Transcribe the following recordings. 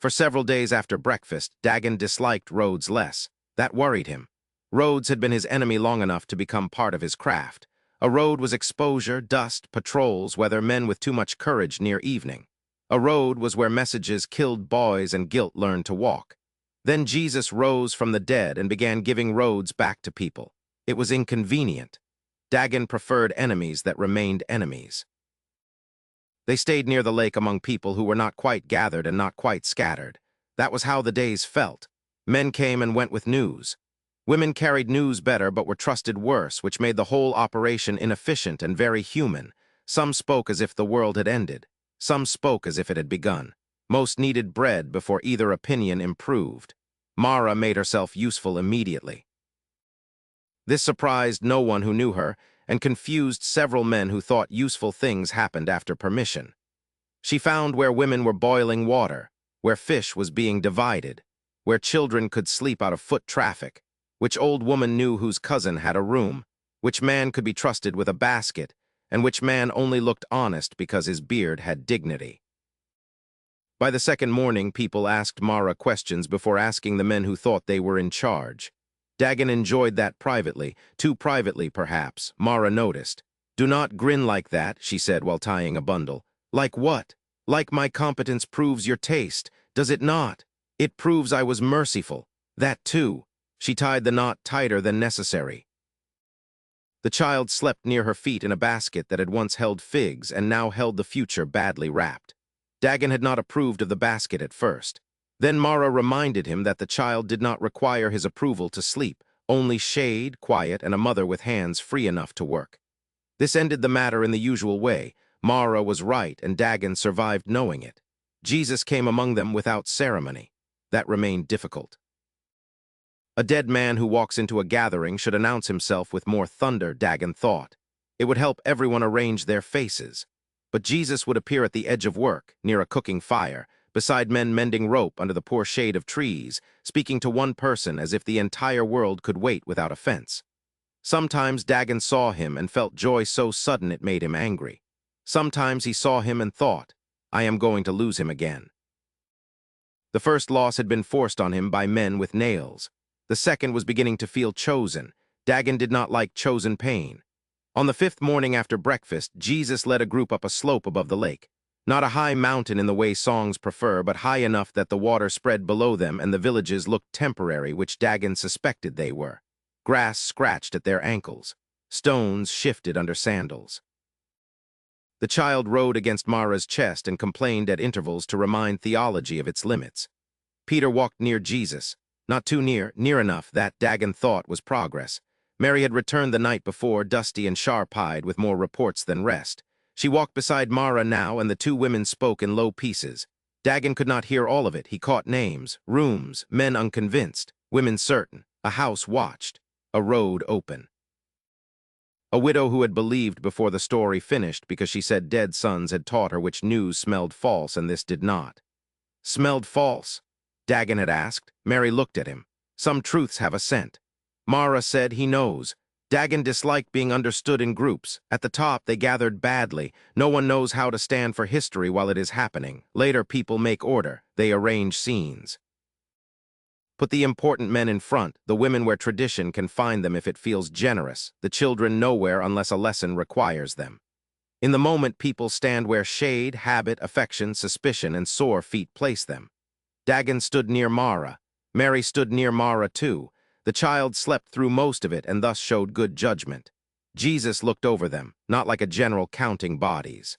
For several days after breakfast, Dagon disliked Rhodes less. That worried him. Rhodes had been his enemy long enough to become part of his craft. A road was exposure, dust, patrols, whether men with too much courage near evening. A road was where messages killed boys and guilt learned to walk. Then Jesus rose from the dead and began giving roads back to people. It was inconvenient. Dagon preferred enemies that remained enemies. They stayed near the lake among people who were not quite gathered and not quite scattered. That was how the days felt. Men came and went with news. Women carried news better but were trusted worse, which made the whole operation inefficient and very human. Some spoke as if the world had ended. Some spoke as if it had begun. Most needed bread before either opinion improved. Mara made herself useful immediately. This surprised no one who knew her and confused several men who thought useful things happened after permission. She found where women were boiling water, where fish was being divided, where children could sleep out of foot traffic, which old woman knew whose cousin had a room, which man could be trusted with a basket, and which man only looked honest because his beard had dignity. By the second morning, people asked Mara questions before asking the men who thought they were in charge. Dagon enjoyed that privately, too privately perhaps, Mara noticed. "Do not grin like that," she said while tying a bundle. "Like what? Like my competence proves your taste, does it not? It proves I was merciful. That too." She tied the knot tighter than necessary. The child slept near her feet in a basket that had once held figs and now held the future badly wrapped. Dagon had not approved of the basket at first. Then Mara reminded him that the child did not require his approval to sleep, only shade, quiet, and a mother with hands free enough to work. This ended the matter in the usual way. Mara was right, and Dagon survived knowing it. Jesus came among them without ceremony. That remained difficult. A dead man who walks into a gathering should announce himself with more thunder, Dagon thought. It would help everyone arrange their faces. But Jesus would appear at the edge of work, near a cooking fire, beside men mending rope under the poor shade of trees, speaking to one person as if the entire world could wait without offense. Sometimes Dagon saw him and felt joy so sudden it made him angry. Sometimes he saw him and thought, "I am going to lose him again." The first loss had been forced on him by men with nails. The second was beginning to feel chosen. Dagon did not like chosen pain. On the fifth morning after breakfast, Jesus led a group up a slope above the lake. Not a high mountain in the way songs prefer, but high enough that the water spread below them and the villages looked temporary, which Dagon suspected they were. Grass scratched at their ankles. Stones shifted under sandals. The child rode against Mara's chest and complained at intervals to remind theology of its limits. Peter walked near Jesus. Not too near, near enough that Dagon thought was progress. Mary had returned the night before, dusty and sharp-eyed, with more reports than rest. She walked beside Mara now, and the two women spoke in low pieces. Dagon could not hear all of it. He caught names, rooms, men unconvinced, women certain, a house watched, a road open. A widow who had believed before the story finished because she said dead sons had taught her which news smelled false and this did not. Smelled false? Dagon had asked. Mary looked at him. Some truths have a scent. Mara said he knows. Dagon disliked being understood in groups. At the top, they gathered badly. No one knows how to stand for history while it is happening. Later, people make order. They arrange scenes. Put the important men in front, the women where tradition can find them if it feels generous, the children nowhere unless a lesson requires them. In the moment, people stand where shade, habit, affection, suspicion, and sore feet place them. Dagon stood near Mara. Mary stood near Mara too. The child slept through most of it and thus showed good judgment. Jesus looked over them, not like a general counting bodies.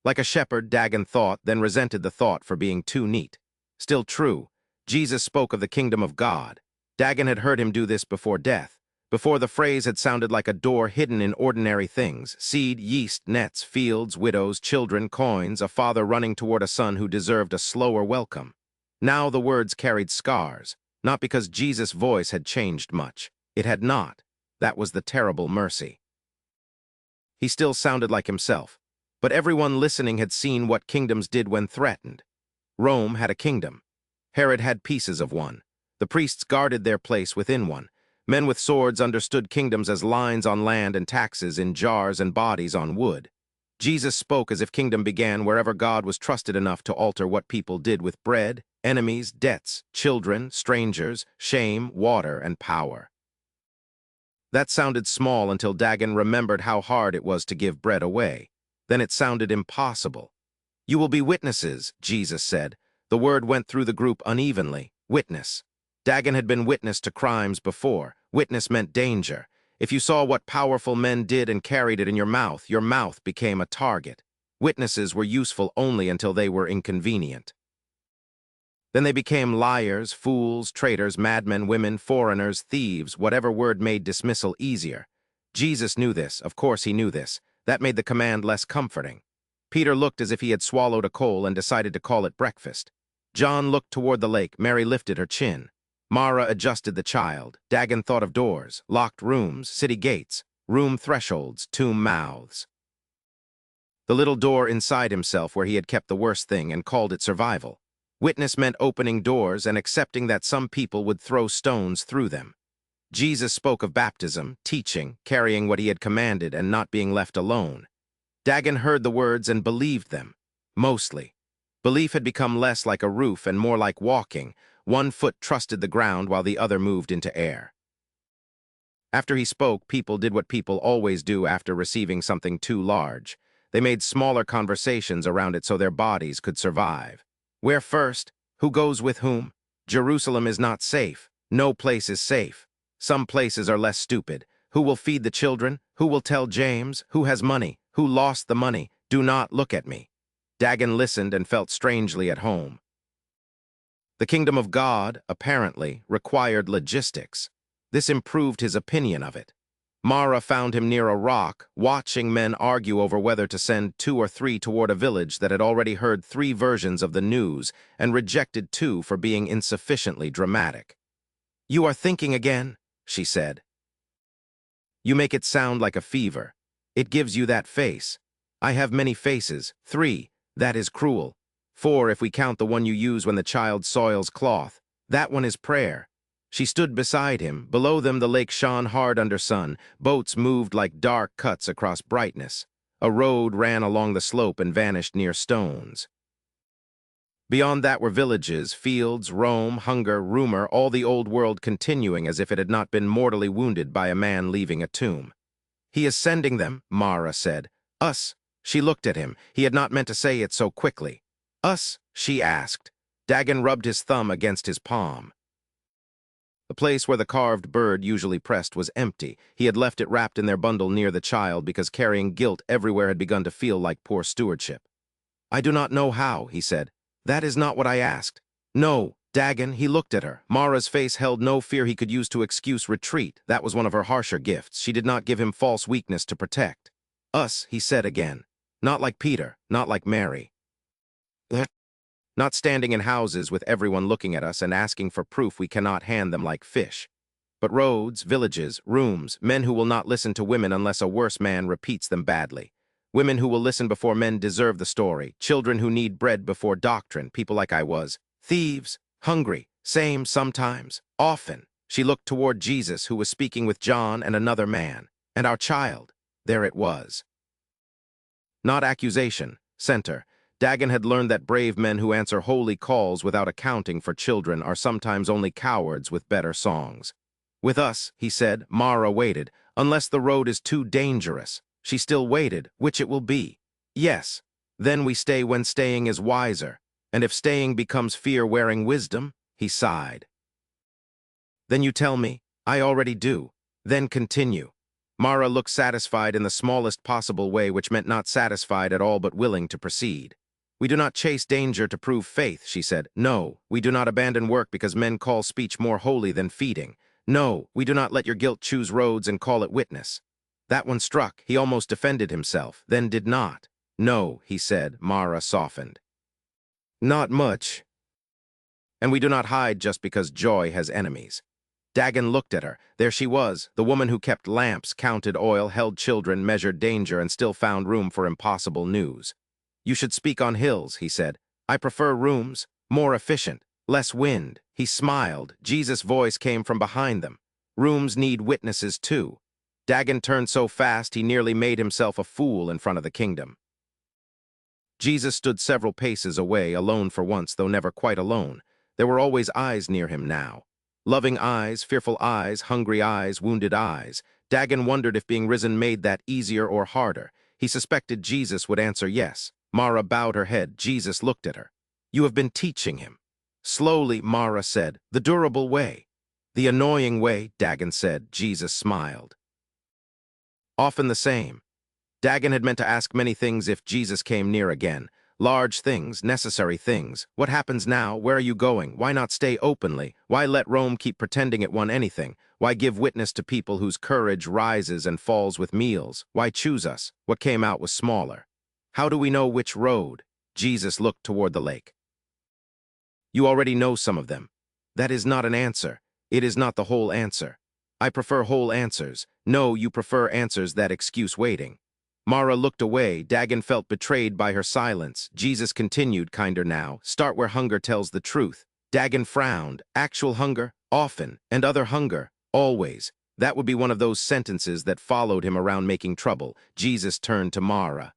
Like a shepherd, Dagon thought, then resented the thought for being too neat. Still true, Jesus spoke of the kingdom of God. Dagon had heard him do this before death. Before the phrase had sounded like a door hidden in ordinary things, seed, yeast, nets, fields, widows, children, coins, a father running toward a son who deserved a slower welcome. Now the words carried scars. Not because Jesus' voice had changed much. It had not. That was the terrible mercy. He still sounded like himself, but everyone listening had seen what kingdoms did when threatened. Rome had a kingdom. Herod had pieces of one. The priests guarded their place within one. Men with swords understood kingdoms as lines on land and taxes in jars and bodies on wood. Jesus spoke as if kingdom began wherever God was trusted enough to alter what people did with bread, enemies, debts, children, strangers, shame, water, and power. That sounded small until Dagon remembered how hard it was to give bread away. Then it sounded impossible. "You will be witnesses," Jesus said. The word went through the group unevenly. Witness. Dagon had been witness to crimes before. Witness meant danger. If you saw what powerful men did and carried it in your mouth became a target. Witnesses were useful only until they were inconvenient. Then they became liars, fools, traitors, madmen, women, foreigners, thieves, whatever word made dismissal easier. Jesus knew this. Of course he knew this. That made the command less comforting. Peter looked as if he had swallowed a coal and decided to call it breakfast. John looked toward the lake. Mary lifted her chin. Mara adjusted the child. Dagon thought of doors, locked rooms, city gates, room thresholds, tomb mouths. The little door inside himself where he had kept the worst thing and called it survival. Witness meant opening doors and accepting that some people would throw stones through them. Jesus spoke of baptism, teaching, carrying what he had commanded, and not being left alone. Dagon heard the words and believed them. Mostly. Belief had become less like a roof and more like walking. One foot trusted the ground while the other moved into air. After he spoke, people did what people always do after receiving something too large. They made smaller conversations around it so their bodies could survive. Where first? Who goes with whom? Jerusalem is not safe. No place is safe. Some places are less stupid. Who will feed the children? Who will tell James? Who has money? Who lost the money? Do not look at me. Dagon listened and felt strangely at home. The kingdom of God, apparently, required logistics. This improved his opinion of it. Mara found him near a rock, watching men argue over whether to send 2 or 3 toward a village that had already heard 3 versions of the news and rejected 2 for being insufficiently dramatic. "You are thinking again," she said. "You make it sound like a fever. It gives you that face. I have many faces, 3. That is cruel. 4 if we count the one you use when the child soils cloth. That one is prayer." She stood beside him. Below them the lake shone hard under sun. Boats moved like dark cuts across brightness. A road ran along the slope and vanished near stones. Beyond that were villages, fields, Rome, hunger, rumor, all the old world continuing as if it had not been mortally wounded by a man leaving a tomb. "He is sending them," Mara said. "Us." She looked at him. He had not meant to say it so quickly. "Us?" she asked. Dagon rubbed his thumb against his palm. The place where the carved bird usually pressed was empty. He had left it wrapped in their bundle near the child because carrying guilt everywhere had begun to feel like poor stewardship. "I do not know how," he said. "That is not what I asked." "No, Dagon," he looked at her. Mara's face held no fear he could use to excuse retreat. That was one of her harsher gifts. She did not give him false weakness to protect. "Us," he said again. "Not like Peter, not like Mary. Not standing in houses with everyone looking at us and asking for proof we cannot hand them like fish. But roads, villages, rooms, men who will not listen to women unless a worse man repeats them badly. Women who will listen before men deserve the story. Children who need bread before doctrine, people like I was. Thieves, hungry, same sometimes, often." She looked toward Jesus, who was speaking with John and another man. "And our child." There it was. Not accusation, center. Dagon had learned that brave men who answer holy calls without accounting for children are sometimes only cowards with better songs. "With us," he said. Mara waited. "Unless the road is too dangerous." She still waited. "Which it will be." "Yes. Then we stay when staying is wiser. And if staying becomes fear-wearing wisdom," he sighed. "Then you tell me." "I already do." "Then continue." Mara looked satisfied in the smallest possible way, which meant not satisfied at all but willing to proceed. "We do not chase danger to prove faith," she said. "No, we do not abandon work because men call speech more holy than feeding. No, we do not let your guilt choose roads and call it witness." That one struck. He almost defended himself, then did not. "No," he said. Mara softened. "Not much. And we do not hide just because joy has enemies." Dagon looked at her. There she was, the woman who kept lamps, counted oil, held children, measured danger, and still found room for impossible news. "You should speak on hills," he said. "I prefer rooms, more efficient, less wind." He smiled. Jesus' voice came from behind them. "Rooms need witnesses too." Dagon turned so fast he nearly made himself a fool in front of the kingdom. Jesus stood several paces away, alone for once, though never quite alone. There were always eyes near him now. Loving eyes, fearful eyes, hungry eyes, wounded eyes. Dagon wondered if being risen made that easier or harder. He suspected Jesus would answer yes. Mara bowed her head. Jesus looked at her. "You have been teaching him." Slowly, Mara said, "The durable way." "The annoying way," Dagon said. Jesus smiled. "Often the same." Dagon had meant to ask many things if Jesus came near again. Large things, necessary things. What happens now? Where are you going? Why not stay openly? Why let Rome keep pretending it won anything? Why give witness to people whose courage rises and falls with meals? Why choose us? What came out was smaller. How do we know which road? Jesus looked toward the lake. "You already know some of them." "That is not an answer. It is not the whole answer." "I prefer whole answers." "No, you prefer answers that excuse waiting." Mara looked away. Dagon felt betrayed by her silence. Jesus continued, kinder now. "Start where hunger tells the truth." Dagon frowned. "Actual hunger? Often. And other hunger? Always." That would be one of those sentences that followed him around making trouble. Jesus turned to Mara.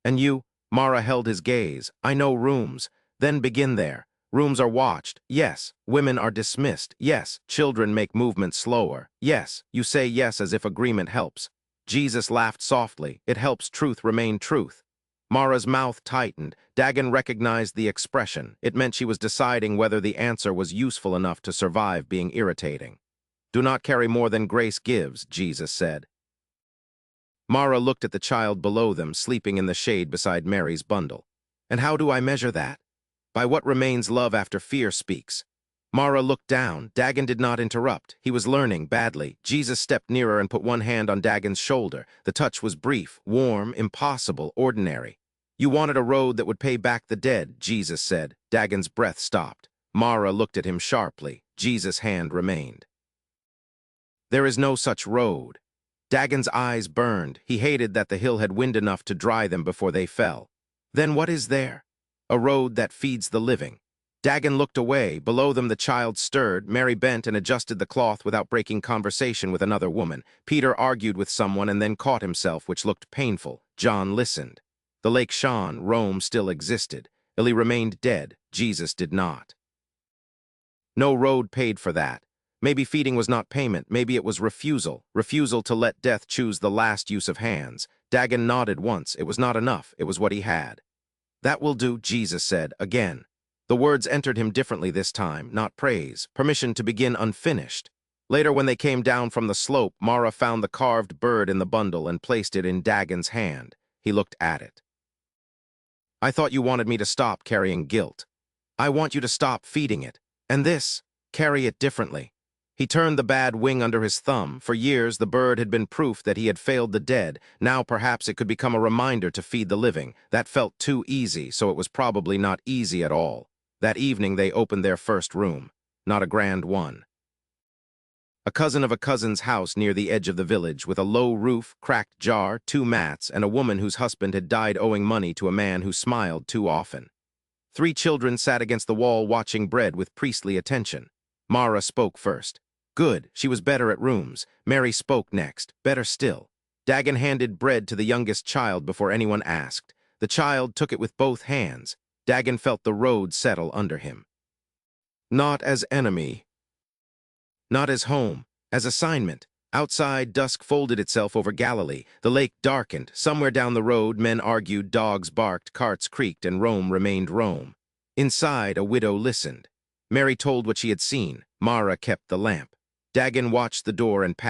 "And you?" Mara held his gaze. "I know rooms." "Then begin there." "Rooms are watched." "Yes." "Women are dismissed." "Yes." "Children make movement slower." "Yes." You say yes as if agreement helps. Jesus laughed softly. "It helps truth remain truth." Mara's mouth tightened. Dagon recognized the expression. It meant she was deciding whether the answer was useful enough to survive being irritating. "Do not carry more than grace gives," Jesus said. Mara looked at the child below them, sleeping in the shade beside Mary's bundle. "And how do I measure that?" "By what remains love after fear speaks." Mara looked down. Dagon did not interrupt. He was learning badly. Jesus stepped nearer and put one hand on Dagon's shoulder. The touch was brief, warm, impossible, ordinary. "You wanted a road that would pay back the dead," Jesus said. Dagon's breath stopped. Mara looked at him sharply. Jesus' hand remained. "There is no such road." Dagon's eyes burned. He hated that the hill had wind enough to dry them before they fell. "Then what is there?" "A road that feeds the living." Dagon looked away. Below them the child stirred. Mary bent and adjusted the cloth without breaking conversation with another woman. Peter argued with someone and then caught himself, which looked painful. John listened. The lake shone. Rome still existed. Illy remained dead. Jesus did not. No road paid for that. Maybe feeding was not payment. Maybe it was refusal. Refusal to let death choose the last use of hands. Dagon nodded once. It was not enough. It was what he had. "That will do," Jesus said again. The words entered him differently this time, not praise, permission to begin unfinished. Later, when they came down from the slope, Mara found the carved bird in the bundle and placed it in Dagon's hand. He looked at it. "I thought you wanted me to stop carrying guilt. I want you to stop feeding it. And this, carry it differently." He turned the bad wing under his thumb. For years, the bird had been proof that he had failed the dead. Now, perhaps it could become a reminder to feed the living. That felt too easy, so it was probably not easy at all. That evening, they opened their first room. Not a grand one. A cousin of a cousin's house near the edge of the village, with a low roof, cracked jar, 2 mats, and a woman whose husband had died owing money to a man who smiled too often. 3 children sat against the wall watching bread with priestly attention. Mara spoke first. Good, she was better at rooms. Mary spoke next, better still. Dagon handed bread to the youngest child before anyone asked. The child took it with both hands. Dagon felt the road settle under him. Not as enemy. Not as home. As assignment. Outside, dusk folded itself over Galilee. The lake darkened. Somewhere down the road, men argued, dogs barked, carts creaked, and Rome remained Rome. Inside, a widow listened. Mary told what she had seen. Mara kept the lamp. Dagon watched the door and passed.